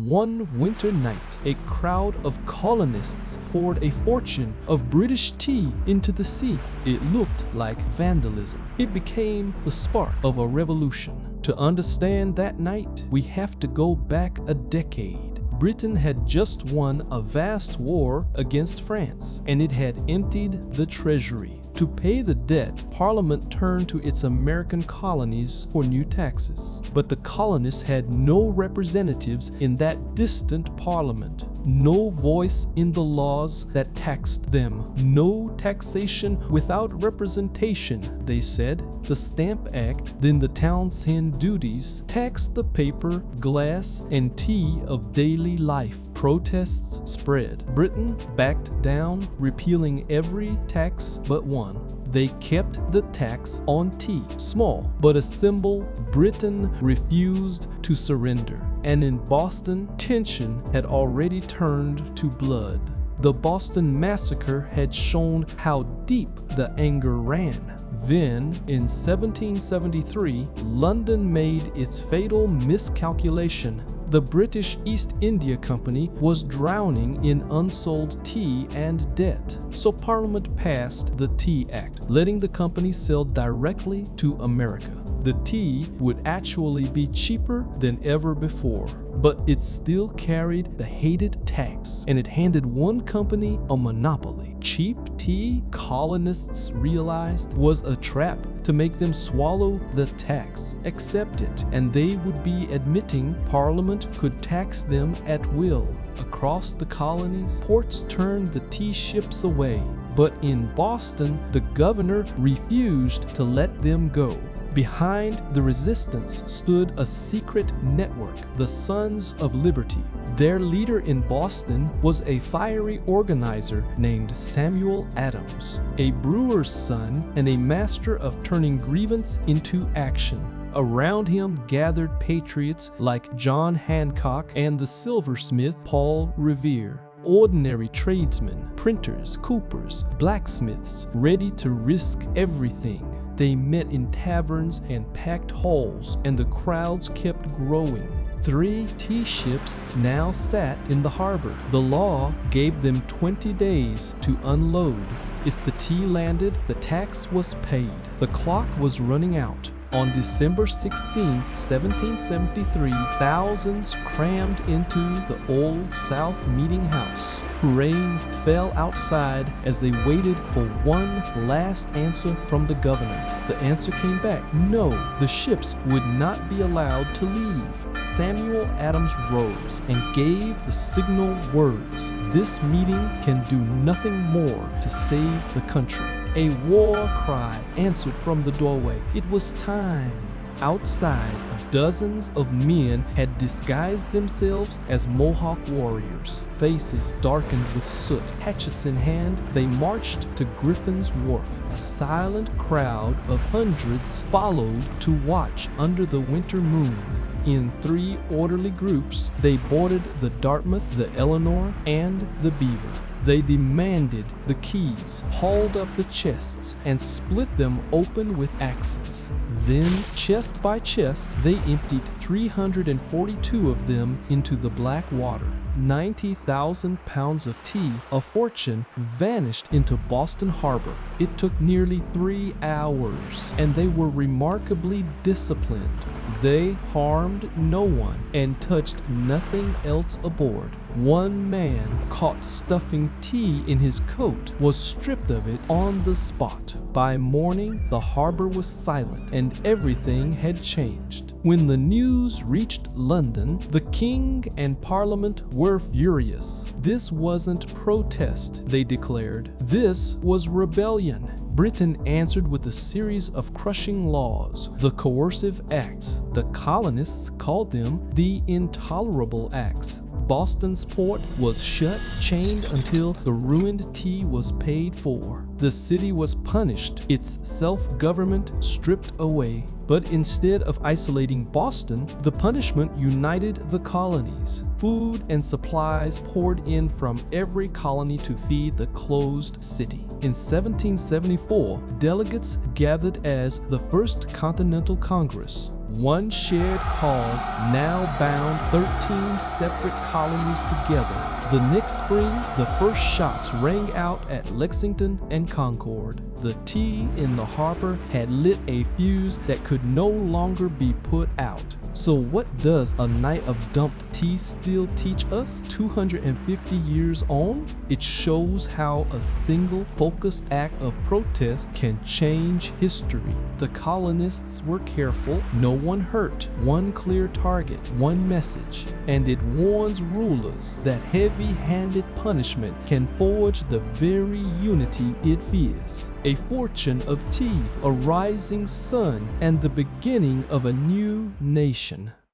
one winter night, a crowd of colonists poured a fortune of British tea into the sea. It looked like vandalism. It became the spark of a revolution. To understand that night, we have to go back a decade. Britain had just won a vast war against France, and it had emptied the treasury. To pay the debt, Parliament turned to its American colonies for new taxes. But the colonists had no representatives in that distant Parliament. No voice in the laws that taxed them. No taxation without representation, they said. The Stamp Act, then the Townshend duties, taxed the paper, glass, and tea of daily life. Protests spread. Britain backed down, repealing every tax but one. They kept the tax on tea, small but a symbol. Britain refused to surrender. And in Boston, tension had already turned to blood. The Boston Massacre had shown how deep the anger ran. Then, in 1773, London made its fatal miscalculation. The British East India Company was drowning in unsold tea and debt, so Parliament passed the Tea Act, letting the company sell directly to America. The tea would actually be cheaper than ever before, but it still carried the hated tax, and it handed one company a monopoly. Cheap tea, colonists realized, was a trap to make them swallow the tax, accept it, and they would be admitting Parliament could tax them at will. Across the colonies, ports turned the tea ships away, but in Boston, the governor refused to let them go. Behind the resistance stood a secret network, the Sons of Liberty. Their leader in Boston was a fiery organizer named Samuel Adams, a brewer's son and a master of turning grievance into action. Around him gathered patriots like John Hancock and the silversmith Paul Revere. Ordinary tradesmen, printers, coopers, blacksmiths, ready to risk everything. They met in taverns and packed halls, and the crowds kept growing. 3 tea ships now sat in the harbor. The law gave them 20 days to unload. If the tea landed, the tax was paid. The clock was running out. On December 16, 1773, thousands crammed into the Old South Meeting House. Rain fell outside as they waited for one last answer from the governor. The answer came back: no, the ships would not be allowed to leave. Samuel Adams rose and gave the signal words: "This meeting can do nothing more to save the country." A war cry answered from the doorway. It was time. Outside, dozens of men had disguised themselves as Mohawk warriors. Faces darkened with soot, hatchets in hand, they marched to Griffin's Wharf. A silent crowd of hundreds followed to watch under the winter moon. In 3 orderly groups, they boarded the Dartmouth, the Eleanor, and the Beaver. They demanded the keys, hauled up the chests, and split them open with axes. Then, chest by chest, they emptied 342 of them into the black water. 90,000 pounds of tea, a fortune, vanished into Boston Harbor. It took nearly 3 hours, and they were remarkably disciplined. They harmed no one and touched nothing else aboard. One man caught stuffing tea in his coat was stripped of it on the spot. By morning, the harbor was silent and everything had changed. When the news reached London, the king and parliament were furious. This wasn't protest, they declared. This was rebellion. Britain answered with a series of crushing laws, the coercive acts. The colonists called them the intolerable acts. Boston's port was shut, chained until the ruined tea was paid for. The city was punished, its self-government stripped away. But instead of isolating Boston, the punishment united the colonies. Food and supplies poured in from every colony to feed the closed city. In 1774, delegates gathered as the First Continental Congress. One shared cause now bound 13 separate colonies together. The next spring, the first shots rang out at Lexington and Concord. The tea in the harbor had lit a fuse that could no longer be put out. So what does a night of dumped tea still teach us 250 years on? It shows how a single focused act of protest can change history. The colonists were careful, no one hurt, one clear target, one message, and it warns rulers that heavy-handed punishment can forge the very unity it fears. A fortune of tea, a rising sun, and the beginning of a new nation.